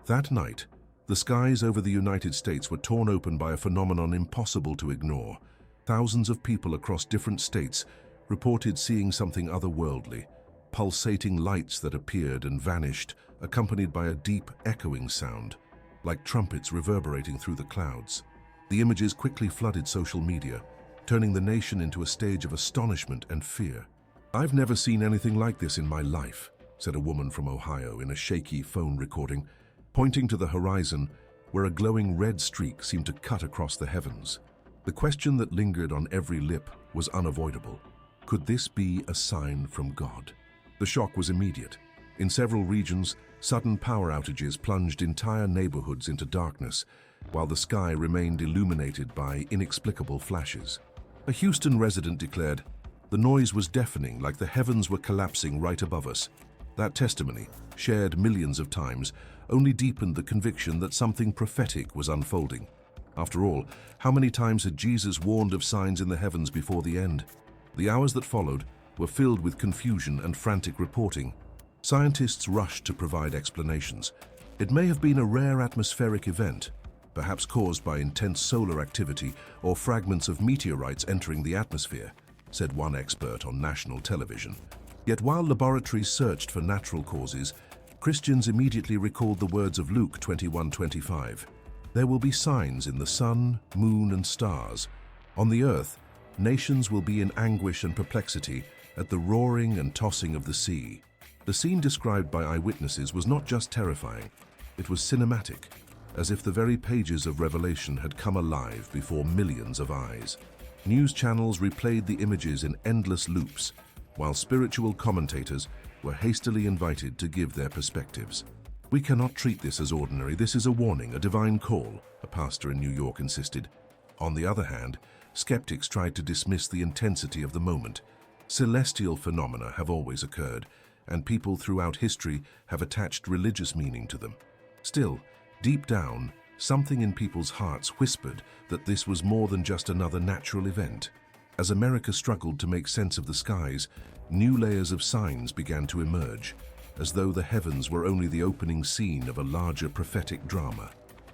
That night, the skies over the United States were torn open by a phenomenon impossible to ignore. Thousands of people across different states reported seeing something otherworldly, pulsating lights that appeared and vanished, accompanied by a deep, echoing sound, like trumpets reverberating through the clouds. The images quickly flooded social media, turning the nation into a stage of astonishment and fear. "I've never seen anything like this in my life," said a woman from Ohio in a shaky phone recording, pointing to the horizon where a glowing red streak seemed to cut across the heavens. The question that lingered on every lip was unavoidable. Could this be a sign from God? The shock was immediate. In several regions, sudden power outages plunged entire neighborhoods into darkness, while the sky remained illuminated by inexplicable flashes. A Houston resident declared, "The noise was deafening, like the heavens were collapsing right above us." That testimony, shared millions of times, only deepened the conviction that something prophetic was unfolding. After all, how many times had Jesus warned of signs in the heavens before the end? The hours that followed were filled with confusion and frantic reporting. Scientists rushed to provide explanations. It may have been a rare atmospheric event, perhaps caused by intense solar activity or fragments of meteorites entering the atmosphere, said one expert on national television. Yet while laboratories searched for natural causes, Christians immediately recalled the words of Luke 21:25. "There will be signs in the sun, moon, and stars. On the earth, nations will be in anguish and perplexity at the roaring and tossing of the sea." The scene described by eyewitnesses was not just terrifying, it was cinematic, as if the very pages of Revelation had come alive before millions of eyes. News channels replayed the images in endless loops, while spiritual commentators were hastily invited to give their perspectives. "We cannot treat this as ordinary. This is a warning, a divine call," a pastor in New York insisted. On the other hand, skeptics tried to dismiss the intensity of the moment. Celestial phenomena have always occurred, and people throughout history have attached religious meaning to them. Still, deep down, something in people's hearts whispered that this was more than just another natural event. As America struggled to make sense of the skies, new layers of signs began to emerge, as though the heavens were only the opening scene of a larger prophetic drama.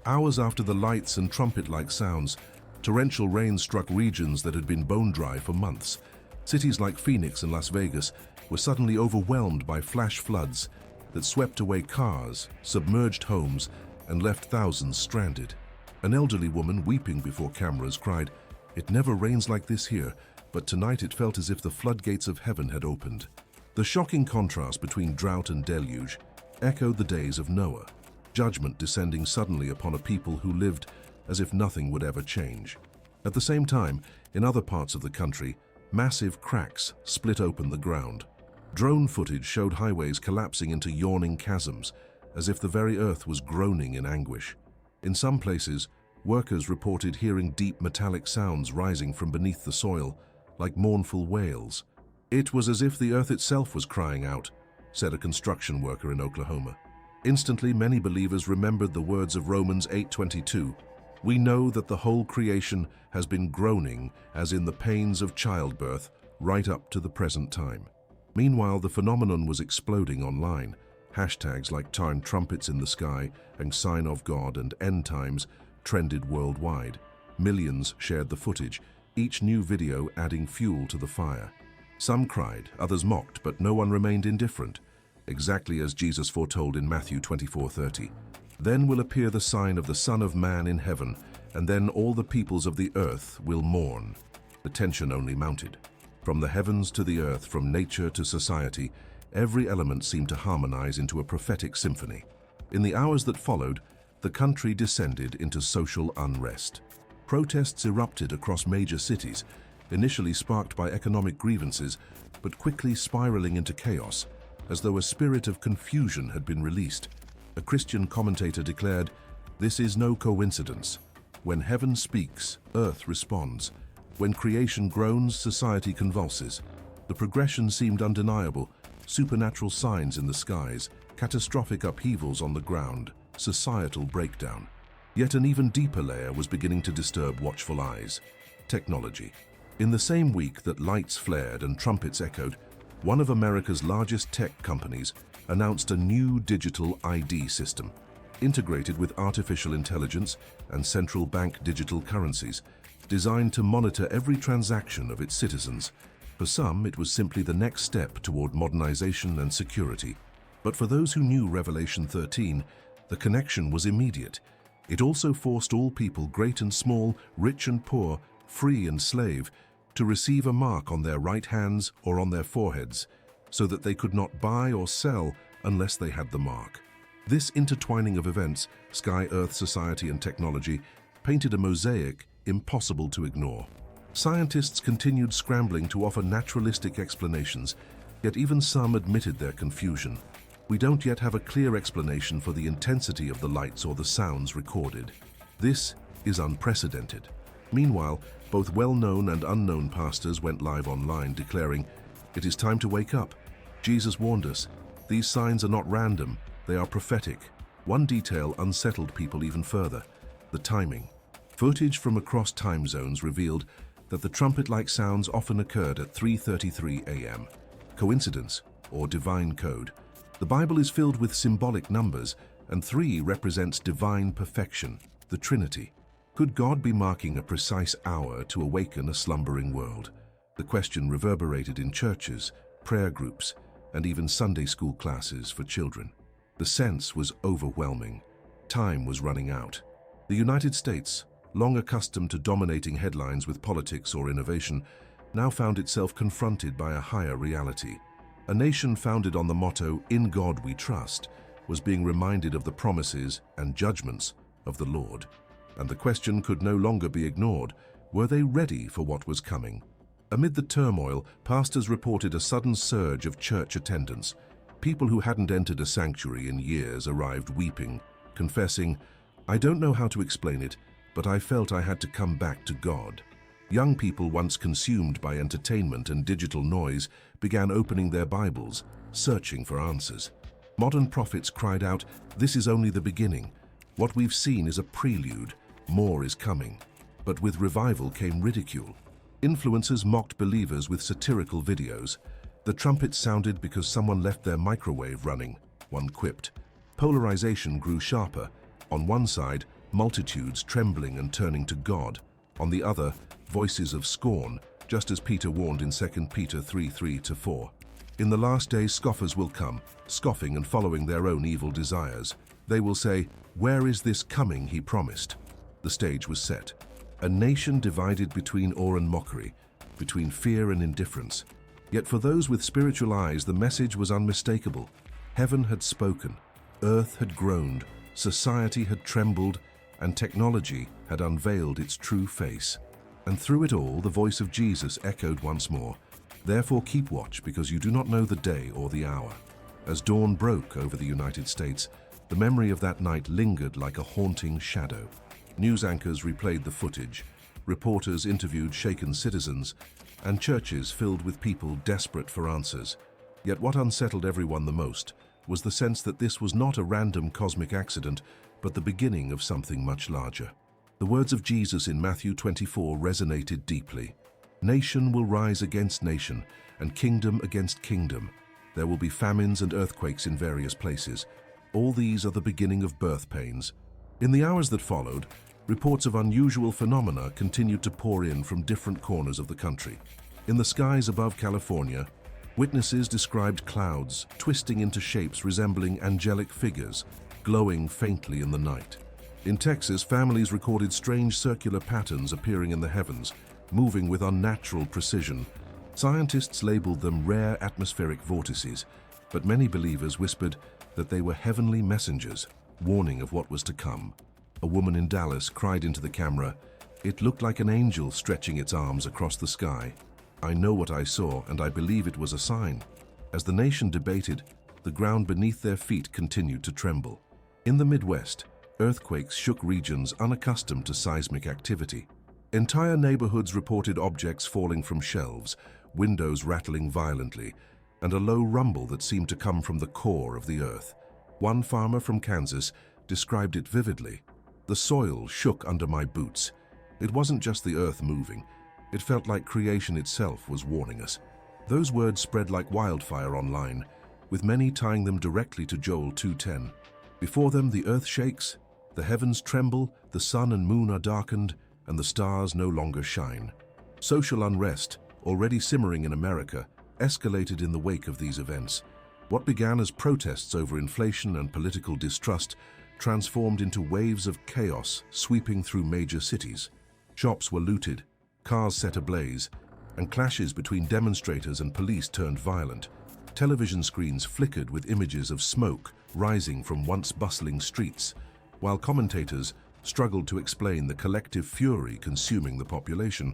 Hours after the lights and trumpet-like sounds, torrential rain struck regions that had been bone dry for months. Cities like Phoenix and Las Vegas were suddenly overwhelmed by flash floods that swept away cars, submerged homes, and left thousands stranded. An elderly woman, weeping before cameras, cried, "It never rains like this here, but tonight it felt as if the floodgates of heaven had opened." The shocking contrast between drought and deluge echoed the days of Noah, judgment descending suddenly upon a people who lived as if nothing would ever change. At the same time, in other parts of the country, massive cracks split open the ground. Drone footage showed highways collapsing into yawning chasms, as if the very earth was groaning in anguish. In some places, workers reported hearing deep metallic sounds rising from beneath the soil, like mournful wails. "It was as if the earth itself was crying out," said a construction worker in Oklahoma. Instantly, many believers remembered the words of Romans 8:22, "We know that the whole creation has been groaning as in the pains of childbirth right up to the present time." Meanwhile, the phenomenon was exploding online. Hashtags like "Time Trumpets in the Sky" and "Sign of God" and "End Times" trended worldwide. Millions shared the footage, each new video adding fuel to the fire. Some cried, others mocked, but no one remained indifferent, exactly as Jesus foretold in Matthew 24:30. "Then will appear the sign of the Son of Man in heaven, and then all the peoples of the earth will mourn." The tension only mounted. From the heavens to the earth, from nature to society, every element seemed to harmonize into a prophetic symphony. In the hours that followed, the country descended into social unrest. Protests erupted across major cities, initially sparked by economic grievances, but quickly spiraling into chaos, as though a spirit of confusion had been released. A Christian commentator declared, "This is no coincidence. When heaven speaks, earth responds. When creation groans, society convulses." The progression seemed undeniable: supernatural signs in the skies, catastrophic upheavals on the ground, societal breakdown. Yet an even deeper layer was beginning to disturb watchful eyes: technology. In the same week that lights flared and trumpets echoed, one of America's largest tech companies announced a new digital ID system. integrated with artificial intelligence and central bank digital currencies, designed to monitor every transaction of its citizens. For some, it was simply the next step toward modernization and security. But for those who knew Revelation 13, the connection was immediate. It also forced all people, great and small, rich and poor, free and slave, to receive a mark on their right hands or on their foreheads, so that they could not buy or sell unless they had the mark. This intertwining of events, sky, earth, society, and technology, painted a mosaic impossible to ignore. Scientists continued scrambling to offer naturalistic explanations, yet even some admitted their confusion. We don't yet have a clear explanation for the intensity of the lights or the sounds recorded. This is unprecedented. Meanwhile, both well-known and unknown pastors went live online declaring, "It is time to wake up. Jesus warned us. These signs are not random, they are prophetic." One detail unsettled people even further: the timing. Footage from across time zones revealed that the trumpet-like sounds often occurred at 3:33 a.m. Coincidence or divine code? The Bible is filled with symbolic numbers, and 3 represents divine perfection, the Trinity. Could God be marking a precise hour to awaken a slumbering world? The question reverberated in churches, prayer groups, and even Sunday school classes for children. The sense was overwhelming. Time was running out. The United States, long accustomed to dominating headlines with politics or innovation, now found itself confronted by a higher reality. A nation founded on the motto, "In God we trust," was being reminded of the promises and judgments of the Lord. And the question could no longer be ignored: were they ready for what was coming? Amid the turmoil, pastors reported a sudden surge of church attendance. People who hadn't entered a sanctuary in years arrived weeping, confessing, "I don't know how to explain it, but I felt I had to come back to God." Young people, once consumed by entertainment and digital noise, began opening their Bibles, searching for answers. Modern prophets cried out, "This is only the beginning. What we've seen is a prelude. More is coming." But with revival came ridicule. Influencers mocked believers with satirical videos. "The trumpet sounded because someone left their microwave running," one quipped. Polarization grew sharper. On one side, multitudes trembling and turning to God. On the other, voices of scorn, just as Peter warned in 2 Peter 3:3-4. "In the last days scoffers will come, scoffing and following their own evil desires. They will say, 'Where is this coming he promised?'" The stage was set. A nation divided between awe and mockery, between fear and indifference. Yet for those with spiritual eyes, the message was unmistakable. Heaven had spoken, earth had groaned, society had trembled, and technology had unveiled its true face. And through it all, the voice of Jesus echoed once more, "Therefore keep watch, because you do not know the day or the hour." As dawn broke over the United States, the memory of that night lingered like a haunting shadow. News anchors replayed the footage, reporters interviewed shaken citizens, and churches filled with people desperate for answers. Yet what unsettled everyone the most was the sense that this was not a random cosmic accident, but the beginning of something much larger. The words of Jesus in Matthew 24 resonated deeply. "Nation will rise against nation, and kingdom against kingdom. There will be famines and earthquakes in various places. All these are the beginning of birth pains." In the hours that followed, reports of unusual phenomena continued to pour in from different corners of the country. In the skies above California, witnesses described clouds twisting into shapes resembling angelic figures, glowing faintly in the night. In Texas, families recorded strange circular patterns appearing in the heavens, moving with unnatural precision. Scientists labeled them rare atmospheric vortices, but many believers whispered that they were heavenly messengers, warning of what was to come. A woman in Dallas cried into the camera, "It looked like an angel stretching its arms across the sky. I know what I saw, and I believe it was a sign." As the nation debated, the ground beneath their feet continued to tremble. In the Midwest, earthquakes shook regions unaccustomed to seismic activity. Entire neighborhoods reported objects falling from shelves, windows rattling violently, and a low rumble that seemed to come from the core of the earth. One farmer from Kansas described it vividly. "The soil shook under my boots. It wasn't just the earth moving. It felt like creation itself was warning us." Those words spread like wildfire online, with many tying them directly to Joel 2:10. Before them the earth shakes, the heavens tremble, the sun and moon are darkened, and the stars no longer shine. Social unrest, already simmering in America, escalated in the wake of these events. What began as protests over inflation and political distrust transformed into waves of chaos sweeping through major cities. Shops were looted, cars set ablaze, and clashes between demonstrators and police turned violent. Television screens flickered with images of smoke rising from once bustling streets, while commentators struggled to explain the collective fury consuming the population.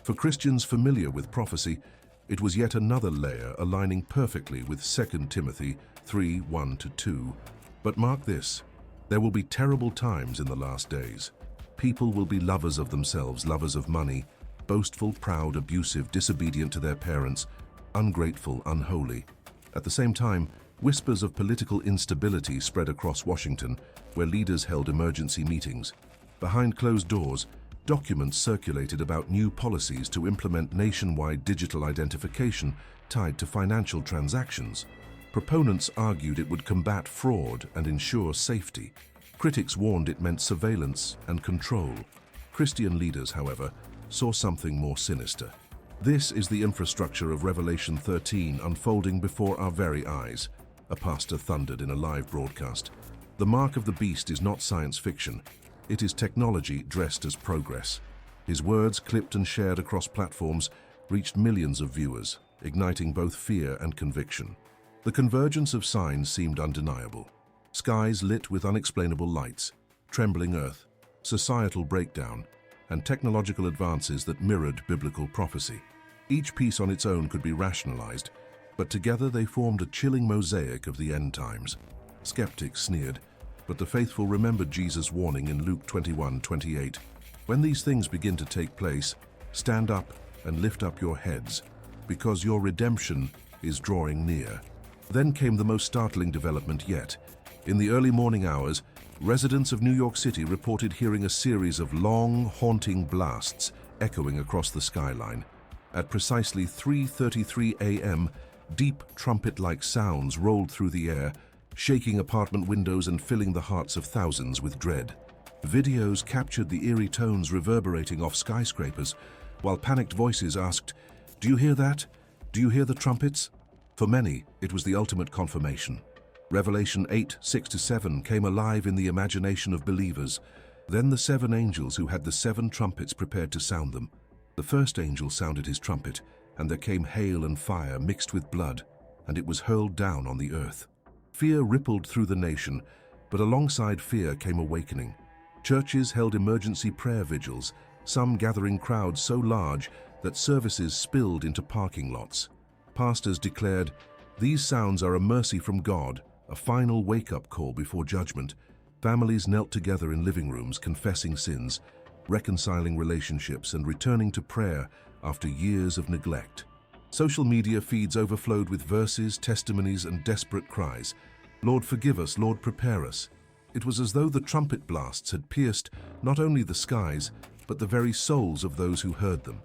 For Christians familiar with prophecy, it was yet another layer aligning perfectly with 2 Timothy 3:1-2. But mark this, there will be terrible times in the last days. People will be lovers of themselves, lovers of money, boastful, proud, abusive, disobedient to their parents, ungrateful, unholy. At the same time, whispers of political instability spread across Washington, where leaders held emergency meetings. Behind closed doors, documents circulated about new policies to implement nationwide digital identification tied to financial transactions. Proponents argued it would combat fraud and ensure safety. Critics warned it meant surveillance and control. Christian leaders, however, saw something more sinister. This is the infrastructure of Revelation 13 unfolding before our very eyes, a pastor thundered in a live broadcast. The mark of the beast is not science fiction. It is technology dressed as progress. His words, clipped and shared across platforms, reached millions of viewers, igniting both fear and conviction. The convergence of signs seemed undeniable. Skies lit with unexplainable lights, trembling earth, societal breakdown, and technological advances that mirrored biblical prophecy. Each piece on its own could be rationalized, but together they formed a chilling mosaic of the end times. Skeptics sneered, but the faithful remembered Jesus' warning in Luke 21:28. When these things begin to take place, stand up and lift up your heads, because your redemption is drawing near. Then came the most startling development yet. In the early morning hours, residents of New York City reported hearing a series of long, haunting blasts echoing across the skyline. At precisely 3:33 a.m., deep trumpet-like sounds rolled through the air, shaking apartment windows and filling the hearts of thousands with dread. Videos captured the eerie tones reverberating off skyscrapers, while panicked voices asked, "Do you hear that? Do you hear the trumpets?" For many, it was the ultimate confirmation. Revelation 8:6-7 came alive in the imagination of believers. Then the 7 angels who had the 7 trumpets prepared to sound them. The first angel sounded his trumpet, and there came hail and fire mixed with blood, and it was hurled down on the earth. Fear rippled through the nation, but alongside fear came awakening. Churches held emergency prayer vigils, some gathering crowds so large that services spilled into parking lots. Pastors declared, "These sounds are a mercy from God, a final wake-up call before judgment." Families knelt together in living rooms, confessing sins, reconciling relationships, and returning to prayer after years of neglect. Social media feeds overflowed with verses, testimonies, and desperate cries. "Lord, forgive us. Lord, prepare us." It was as though the trumpet blasts had pierced not only the skies, but the very souls of those who heard them.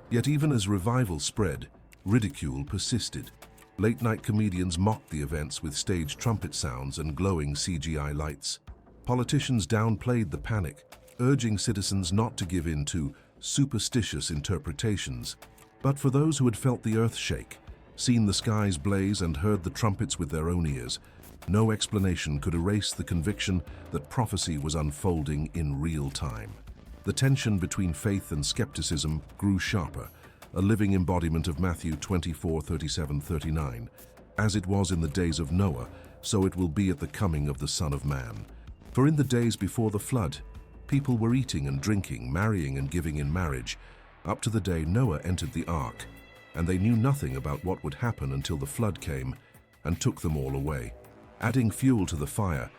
Yet even as revival spread, ridicule persisted. Late-night comedians mocked the events with staged trumpet sounds and glowing CGI lights. Politicians downplayed the panic, urging citizens not to give in to superstitious interpretations. But for those who had felt the earth shake, seen the skies blaze, and heard the trumpets with their own ears, no explanation could erase the conviction that prophecy was unfolding in real time. The tension between faith and skepticism grew sharper, a living embodiment of Matthew 24:37-39. "As it was in the days of Noah, so it will be at the coming of the Son of Man. For in the days before the flood, people were eating and drinking, marrying and giving in marriage, up to the day Noah entered the ark, and they knew nothing about what would happen until the flood came and took them all away." Adding fuel to the fire,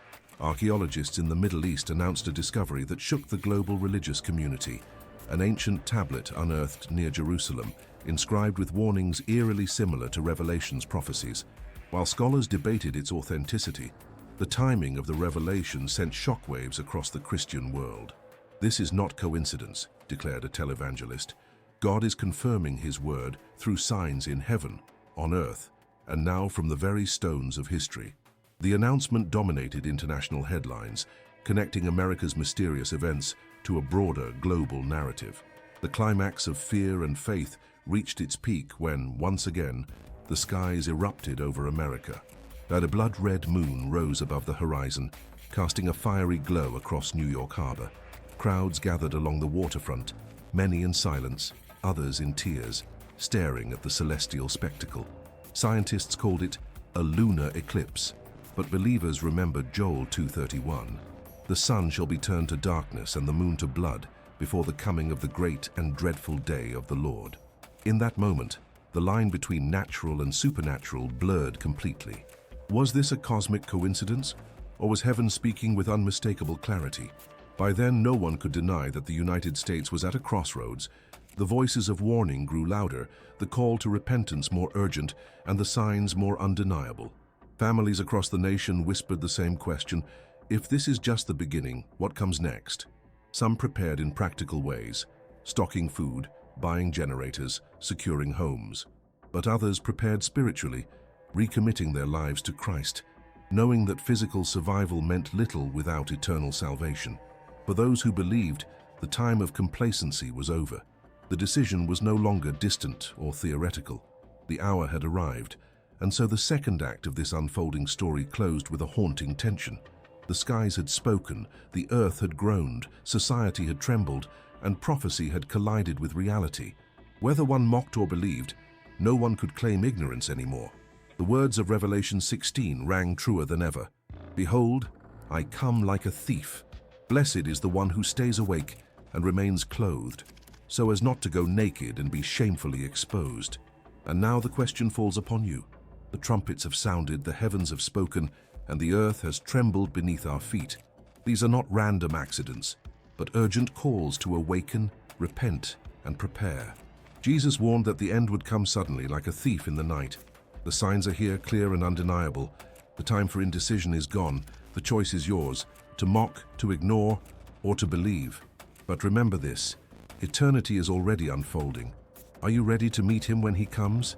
archaeologists in the Middle East announced a discovery that shook the global religious community: an ancient tablet unearthed near Jerusalem, inscribed with warnings eerily similar to Revelation's prophecies. While scholars debated its authenticity, the timing of the revelation sent shockwaves across the Christian world. "This is not coincidence," declared a televangelist. "God is confirming his word through signs in heaven, on earth, and now from the very stones of history." The announcement dominated international headlines, connecting America's mysterious events to a broader global narrative. The climax of fear and faith reached its peak when, once again, the skies erupted over America. A blood-red moon rose above the horizon, casting a fiery glow across New York Harbor. Crowds gathered along the waterfront, many in silence, others in tears, staring at the celestial spectacle. Scientists called it a lunar eclipse, but believers remembered Joel 2:31. The sun shall be turned to darkness and the moon to blood before the coming of the great and dreadful day of the Lord. In that moment, the line between natural and supernatural blurred completely. Was this a cosmic coincidence, or was heaven speaking with unmistakable clarity? By then, no one could deny that the United States was at a crossroads. The voices of warning grew louder, the call to repentance more urgent, and the signs more undeniable. Families across the nation whispered the same question: if this is just the beginning, what comes next? Some prepared in practical ways, stocking food, buying generators, securing homes. But others prepared spiritually, recommitting their lives to Christ, knowing that physical survival meant little without eternal salvation. For those who believed, the time of complacency was over. The decision was no longer distant or theoretical. The hour had arrived, and so the second act of this unfolding story closed with a haunting tension. The skies had spoken, the earth had groaned, society had trembled, and prophecy had collided with reality. Whether one mocked or believed, no one could claim ignorance anymore. The words of Revelation 16 rang truer than ever. Behold, I come like a thief. Blessed is the one who stays awake and remains clothed, so as not to go naked and be shamefully exposed. And now the question falls upon you. The trumpets have sounded, the heavens have spoken, and the earth has trembled beneath our feet. These are not random accidents, but urgent calls to awaken, repent, and prepare. Jesus warned that the end would come suddenly, like a thief in the night. The signs are here, clear and undeniable. The time for indecision is gone. The choice is yours, to mock, to ignore, or to believe. But remember this, eternity is already unfolding. Are you ready to meet him when he comes?